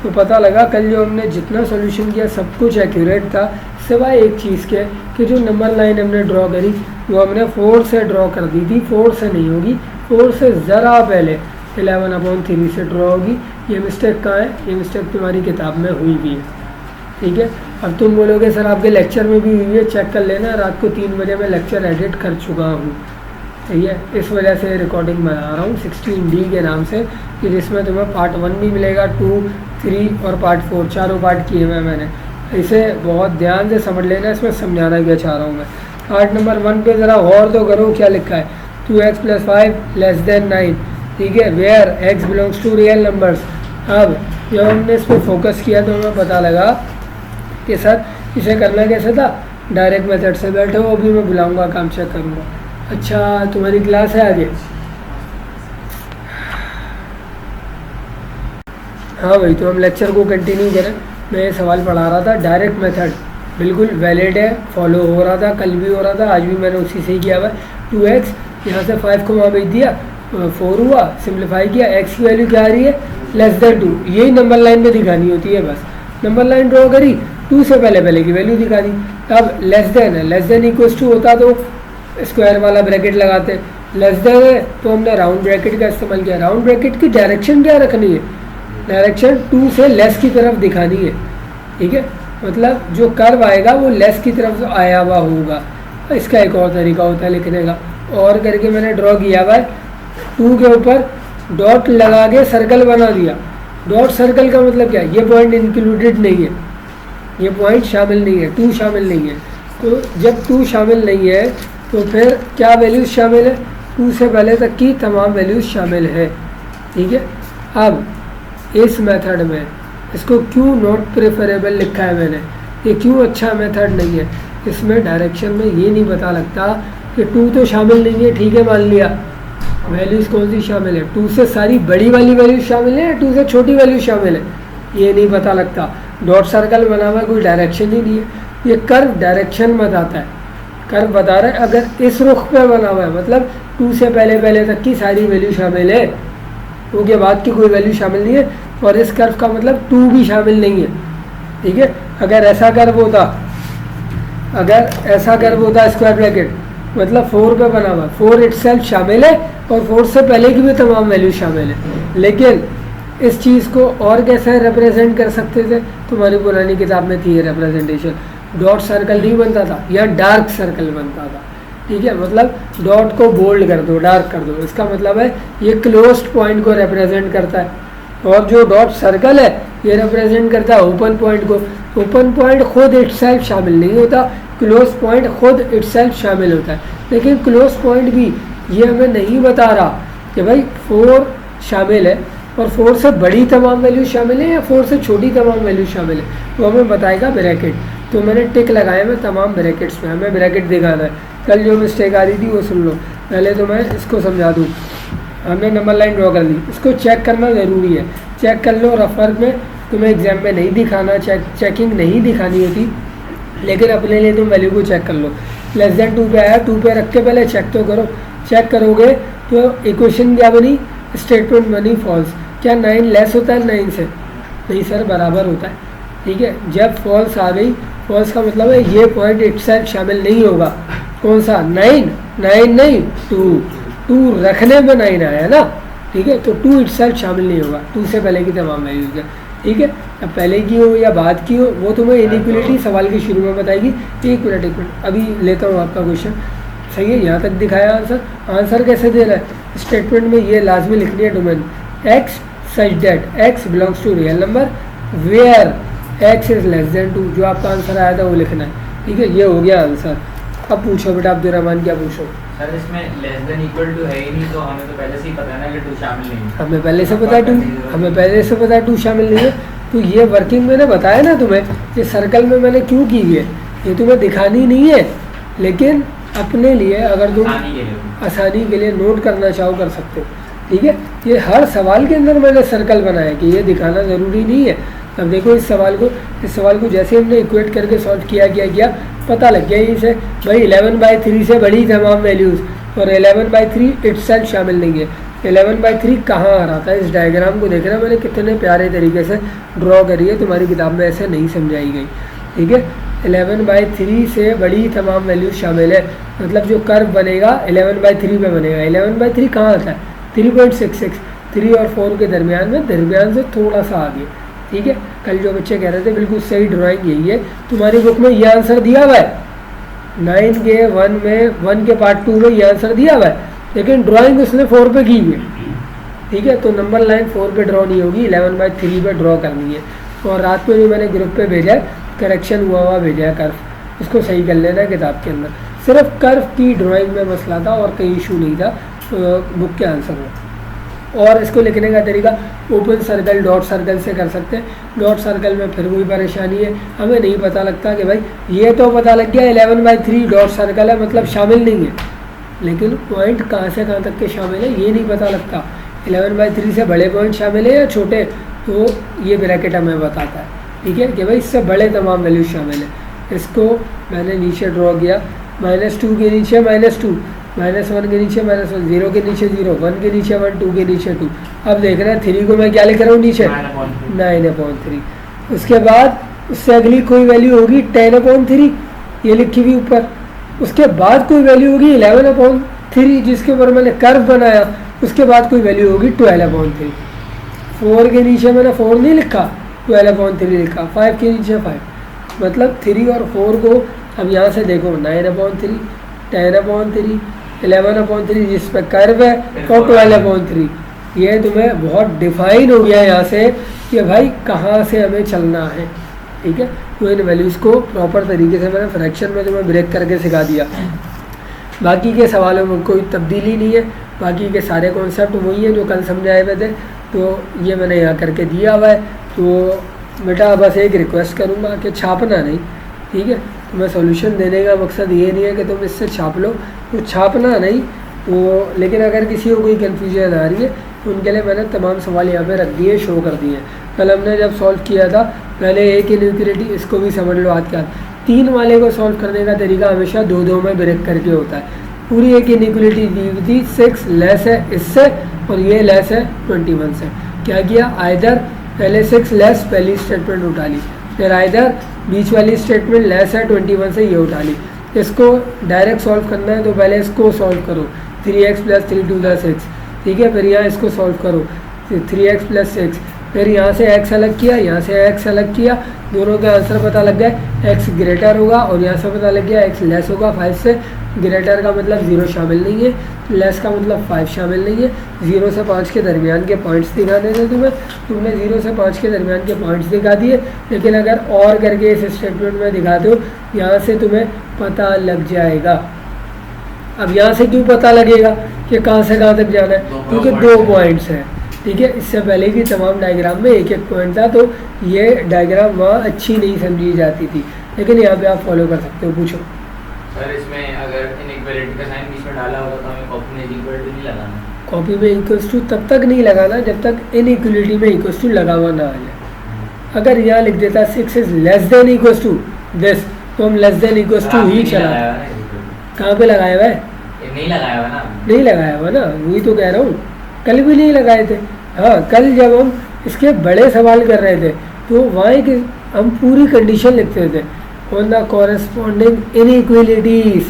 तो पता लगा कल जो हमने जितना सोल्यूशन किया सब कुछ एक्यूरेट था, सिवाय एक चीज़ के कि जो नंबर लाइन हमने ड्रॉ करी वो हमने 4 से ड्रॉ कर दी थी। 4 से नहीं होगी, 4 से ज़रा पहले 11/3 से ड्रॉ होगी। ये मिस्टेक कहाँ है? ये मिस्टेक तुम्हारी किताब में हुई भी है, ठीक है। अब तुम बोलोगे सर आपके लेक्चर में भी हुई है, चेक कर लेना। रात को 3 बजे मैं लेक्चर एडिट कर चुका हूँ, ठीक है। इस वजह से रिकॉर्डिंग बना रहा हूँ 16D के नाम से, कि जिसमें तुम्हें पार्ट 1 भी मिलेगा, 2, 3 और पार्ट 4, चारों पार्ट किए हुए मैंने। इसे बहुत ध्यान से समझ लेना, इसमें समझाना क्या चाह रहा हूँ मैं। पार्ट नंबर 1 पे ज़रा गौर तो करो क्या लिखा है। 2x + 5 < 9, ठीक है। Where x belongs to real numbers. अब जब हमने इस पर फोकस किया तो हमें पता लगा कि सर इसे करना कैसे था, डायरेक्ट मेथड से। बैठे हो अभी मैं बुलाऊंगा, काम चेक करूँगा। अच्छा तुम्हारी क्लास है आगे? हाँ भाई, तो हम लेक्चर को कंटिन्यू करें। मैं ये सवाल पढ़ा रहा था, डायरेक्ट मेथड बिल्कुल वैलिड है, फॉलो हो रहा था, कल भी हो रहा था, आज भी मैंने उसी से ही किया हुआ है। 2x यहाँ से 5 को वहाँ भेज दिया, 4 हुआ, सिंप्लीफाई किया, x की वैल्यू क्या आ रही है? <2। यही नंबर लाइन में दिखानी होती है बस। नंबर लाइन ड्रॉ करी, 2 से पहले की वैल्यू दिखा दी। अब लेस देन है, लेस देन इक्वल्स टू होता तो स्क्वायर वाला ब्रैकेट लगाते। लेस देन है तो हमने राउंड ब्रैकेट का इस्तेमाल किया। राउंड ब्रैकेट की डायरेक्शन क्या रखनी है? डायरेक्शन 2 से लेस की तरफ दिखानी है, ठीक है। मतलब जो कर्व आएगा वो लेस की तरफ आया हुआ होगा। इसका एक और तरीका होता है लिखने का, और करके मैंने ड्रॉ किया हुआ है। 2 के ऊपर डॉट लगा के सर्कल बना दिया। डॉट सर्कल का मतलब क्या है? ये पॉइंट इंक्लूडेड नहीं है, ये पॉइंट शामिल नहीं है, 2 शामिल नहीं है। तो जब 2 शामिल नहीं है तो फिर क्या वैल्यूज शामिल है? 2 से पहले तक की तमाम वैल्यूज शामिल है, ठीक है। अब इस मेथड में इसको क्यों नॉट प्रेफरेबल लिखा है मैंने, ये क्यों अच्छा मेथड नहीं है? इसमें डायरेक्शन में ये नहीं पता लगता कि 2 तो शामिल नहीं है, ठीक है, मान लिया। वैल्यूज़ कौन सी शामिल है? 2 से सारी बड़ी वाली वैल्यूज शामिल है या 2 से छोटी वैल्यू शामिल है, ये नहीं पता लगता। डॉट सर्कल बना हुआ कोई डायरेक्शन ही नहीं है। ये कर्व डायरेक्शन बताता है, कर्व बता रहा है। अगर इस रुख पे बना हुआ है मतलब 2 से पहले तक की सारी वैल्यू शामिल है, 2 के बाद की कोई वैल्यू शामिल नहीं है, और इस कर्व का मतलब 2 भी शामिल नहीं है, ठीक है। अगर ऐसा कर्व होता स्क्वायर ब्रैकेट मतलब 4 पे बना हुआ, 4 इटसेल्फ शामिल है और 4 से पहले की भी तमाम वैल्यू शामिल है। लेकिन इस चीज़ को और कैसे रिप्रेजेंट कर सकते थे? तुम्हारी पुरानी किताब में थी ये रिप्रेजेंटेशन। डॉट सर्कल नहीं बनता था, या डार्क सर्कल बनता था, ठीक है। मतलब डॉट को बोल्ड कर दो, डार्क कर दो, इसका मतलब है ये क्लोज्ड पॉइंट को रिप्रेजेंट करता है। और जो डॉट सर्कल है ये रिप्रेजेंट करता है ओपन पॉइंट को। ओपन पॉइंट खुद इटसेल्फ शामिल नहीं होता, क्लोज पॉइंट खुद इटसेल्फ शामिल होता है। लेकिन क्लोज पॉइंट भी ये हमें नहीं बता रहा कि भाई 4 शामिल है और 4 से बड़ी तमाम वैल्यू शामिल है या 4 से छोटी तमाम वैल्यू शामिल है, तो हमें बताएगा ब्रैकेट। तो मैंने टिक लगाया मैं तमाम ब्रैकेट्स में, हमें ब्रैकेट दिखाना है। कल जो मिस्टेक आ रही थी वो सुन लो। पहले तो मैं इसको समझा दूँ। हमने नंबर लाइन ड्रॉ कर दी, इसको चेक करना ज़रूरी है। चेक कर लो, रफ वर्क में तुम्हें एग्जाम में नहीं दिखाना, चेकिंग नहीं दिखानी होती, लेकिन अपने लिए तुम वैल्यू को चेक कर लो। <2 पे आया, 2 पे रख के पहले चेक तो करो। चेक करोगे तो इक्वेशन क्या बनी? स्टेटमेंट बनी फॉल्स। क्या 9 लेस होता है 9 से? नहीं सर, बराबर होता है, ठीक है। जब फॉल्स आ गई, फॉल्स का मतलब है ये पॉइंट इटसेल्फ शामिल नहीं होगा। कौन सा? 9 नहीं 2 रखने में 9 आया ना, ठीक है। तो 2 इटसेल्फ शामिल नहीं होगा, 2 से पहले की तमाम वैल्यूज है, ठीक है। अब पहले की हो या बाद की हो वो तुम्हें इनइक्वलिटी सवाल के शुरू में बताएगी। एक मिनट अभी लेता हूँ आपका क्वेश्चन। सही है, यहाँ तक दिखाया आंसर कैसे दे रहा है? स्टेटमेंट में ये लाजमी लिखनी है domain x such that x belongs to real number where x is <2। जो आपका आंसर आया था वो लिखना है, ठीक है। ये हो गया आंसर। अब पूछो बेटा अब्दुर्रहमान, क्या पूछो? सर इसमें लेस देन इक्वल टू है ही नहीं, तो हमें तो पहले से ही पता है ना कि 2 शामिल नहीं है। हमें पहले से पता है 2 शामिल नहीं है। तो ये वर्किंग मैंने बताया ना तुम्हें, ये सर्कल में मैंने क्यों की है, ये तुम्हें दिखानी नहीं है, लेकिन अपने लिए अगर तुम आसानी के लिए नोट करना चाहो कर सकते हो, ठीक है। ये हर सवाल के अंदर मैंने सर्कल बनाया कि ये दिखाना ज़रूरी नहीं है। अब देखो इस सवाल को जैसे हमने इक्वेट करके सॉल्व किया पता लग गया इसे भाई 11/3 से बड़ी तमाम वैल्यूज़ और 11/3 इटसेल्फ शामिल नहीं है। 11/3 कहाँ आ रहा था। इस डायग्राम को देखना मैंने कितने प्यारे तरीके से ड्रॉ करी है, तुम्हारी किताब में ऐसे नहीं समझाई गई। ठीक है, 11/3 से बड़ी तमाम वैल्यूज शामिल है, मतलब जो कर्व बनेगा 11/3 पे बनेगा। 11/3 कहाँ आता है, 3.66, 3 और 4 के दरमियान से थोड़ा सा आगे। ठीक है, कल जो बच्चे कह रहे थे बिल्कुल सही ड्राइंग यही है। तुम्हारी बुक में ये आंसर दिया हुआ है 9 के 1 में, 1 के पार्ट 2 में ये आंसर दिया हुआ है, लेकिन ड्राइंग उसने 4 पे की हुई है। ठीक है, तो नंबर लाइन 4 पे ड्रॉ नहीं होगी, 11/3 पे ड्रॉ करनी है। और रात में भी मैंने ग्रुप पे भेजा है, करेक्शन हुआ भेजा है कर्व, उसको सही कर लेना किताब के अंदर। सिर्फ कर्व की ड्राइंग में मसला था और कहीं इशू नहीं था बुक के आंसर में। और इसको लिखने का तरीका ओपन सर्कल डॉट सर्कल से कर सकते हैं। डॉट सर्कल में फिर वही परेशानी है, हमें नहीं पता लगता कि भाई ये तो पता लग गया 11/3 डॉट सर्कल है मतलब शामिल नहीं है, लेकिन पॉइंट कहाँ से कहाँ तक के शामिल है ये नहीं पता लगता। 11/3 से बड़े पॉइंट शामिल है या छोटे, तो ये ब्रैकेट हमें बताता है। ठीक है, कि भाई इससे बड़े तमाम वैल्यू शामिल है। इसको मैंने नीचे ड्रॉ किया, -2 के नीचे -2, -1 के नीचे -1, 0 के नीचे 0, 1 के नीचे 1, 2 के नीचे 2। अब देख रहे हैं 3 को मैं क्या लिख रहा हूँ नीचे 9/3। उसके बाद उससे अगली कोई वैल्यू होगी 10/3, ये लिखी हुई ऊपर। उसके बाद कोई वैल्यू होगी 11/3 जिसके ऊपर मैंने कर्व बनाया। उसके बाद कोई वैल्यू होगी 12/3। 4 के नीचे मैंने 4 नहीं लिखा, 12/3 लिखा। 5 के नीचे 5, मतलब 3 और 4 को अब यहाँ से देखो 9/3, 10/3, 11/3 जिस पर कर्व है और 12/3। ये तुम्हें बहुत डिफाइन हो गया यहाँ से कि भाई कहाँ से हमें चलना है। ठीक है, तो इन वैल्यूज़ को प्रॉपर तरीके से मैंने फ्रैक्शन में तुम्हें ब्रेक करके सिखा दिया। बाकी के सवालों में कोई तब्दीली नहीं है, बाकी के सारे कॉन्सेप्ट वही हैं जो कल समझाए हुए थे, तो ये मैंने यहाँ करके दिया हुआ है। तो बेटा बस एक रिक्वेस्ट करूँगा कि छापना नहीं। ठीक है, तो मैं सॉल्यूशन देने का मकसद ये नहीं है कि तुम इससे छाप लो, तो छापना नहीं। तो लेकिन अगर किसी को कोई कन्फ्यूजन आ रही है तो उनके लिए मैंने तमाम सवाल यहाँ पे रख दिए, शो कर दिए। कल हमने जब सॉल्व किया था पहले एक इनइक्वालिटी, इसको भी समझ लो आज क्या, 3 वाले को सॉल्व करने का तरीका हमेशा 2-2 में ब्रेक करके होता है। पूरी एक इनइक्वालिटी दी हुई थी, 6 लेस है इससे और ये लेस है 21 से। क्या किया, आइदर पहले 6 लेस पहली स्टेटमेंट उठा ली, फिर आइदर बीच वाली स्टेटमेंट लेस है 21 से ये उठा ली। इसको डायरेक्ट सॉल्व करना है तो पहले इसको सॉल्व करो, 3x + 3 × 6। ठीक है, फिर यहाँ इसको सॉल्व करो 3x + 6, फिर यहाँ से x अलग किया, यहाँ से x अलग किया, दोनों के आंसर पता लग गए। x ग्रेटर होगा और यहाँ से पता लग गया x लेस होगा 5 से। ग्रेटर का मतलब 0 शामिल नहीं है, लेस का मतलब 5 शामिल नहीं है। 0 से 5 के दरमियान के पॉइंट्स दिखाने थे तुम्हें, तुमने 0 से 5 के दरमियान के पॉइंट्स दिखा दिए। लेकिन अगर और करके इस स्टेटमेंट में दिखाते हो, यहाँ से तुम्हें पता लग जाएगा। अब यहाँ से क्यों पता लगेगा कि कहाँ से कहाँ तक जाना है, क्योंकि 2 पॉइंट्स हैं। ठीक है, इससे पहले की तमाम डायग्राम में एक एक पॉइंट था, तो ये डायग्राम वहाँ अच्छी नहीं समझी जाती थी, लेकिन यहाँ पे आप फॉलो कर सकते हो। पूछो सर, इसमें अगर इनइक्वालिटी का साइन बीच में डाला होगा तो हमें कॉपी में इक्वलिटी नहीं लगाना। कॉपी में इक्वल्स टू तब तक नहीं लगाना जब तक इनइक्वालिटी में इक्वल्स टू लगा हुआ ना आ जाए। अगर यहाँ लिख देता 6 is less than equals to this, तो हम लेस देन इक्वल्स टू ही चला। कहाँ पे लगाया हुआ है, नहीं लगाया हुआ ना, नहीं लगाया हुआ ना, वही तो कह रहा हूँ, कल भी नहीं लगाए थे। हाँ, कल जब हम इसके बड़े सवाल कर रहे थे तो वहाँ एक हम पूरी कंडीशन लिखते थे, on the corresponding inequalities,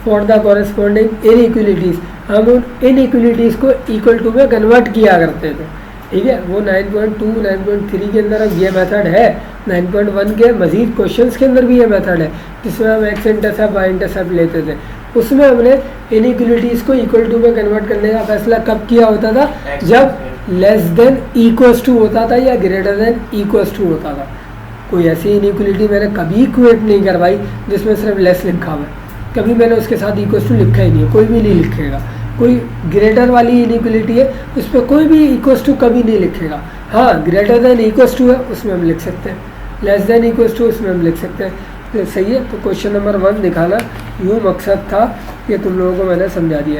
for the corresponding inequalities. हम उन इनइक्वालिटीज़ को इक्वल टू में कन्वर्ट किया करते थे। ठीक है, वो 9.2 9.3 के अंदर अब ये मेथड है, 9.1 के मज़ीद क्वेश्चंस के अंदर भी ये मेथड है, जिसमें हम x इंटरसेप्ट y इंटरसेप्ट लेते थे। उसमें हमने इनइक्वालिटीज़ को इक्वल टू में कन्वर्ट करने का फैसला कब किया होता था, जब लेस देन इक्वल्स टू होता था या ग्रेटर देन इक्वल्स टू होता था। कोई ऐसी इनइक्वालिटी मैंने कभी क्रिएट नहीं करवाई जिसमें सिर्फ लेस लिखा हुआ है, कभी मैंने उसके साथ इक्वल्स टू लिखा ही नहीं है, कोई भी नहीं लिखेगा। कोई ग्रेटर वाली इनइक्वालिटी है उस पर कोई भी इक्वल्स टू कभी नहीं लिखेगा। हाँ, ग्रेटर देन इक्वल्स टू है उसमें हम लिख सकते हैं, लेस देन इक्वल्स टू उसमें हम लिख सकते हैं। तो सही है, तो क्वेश्चन नंबर 1 दिखाना यूँ मकसद था, ये तुम लोगों को मैंने समझा दिया।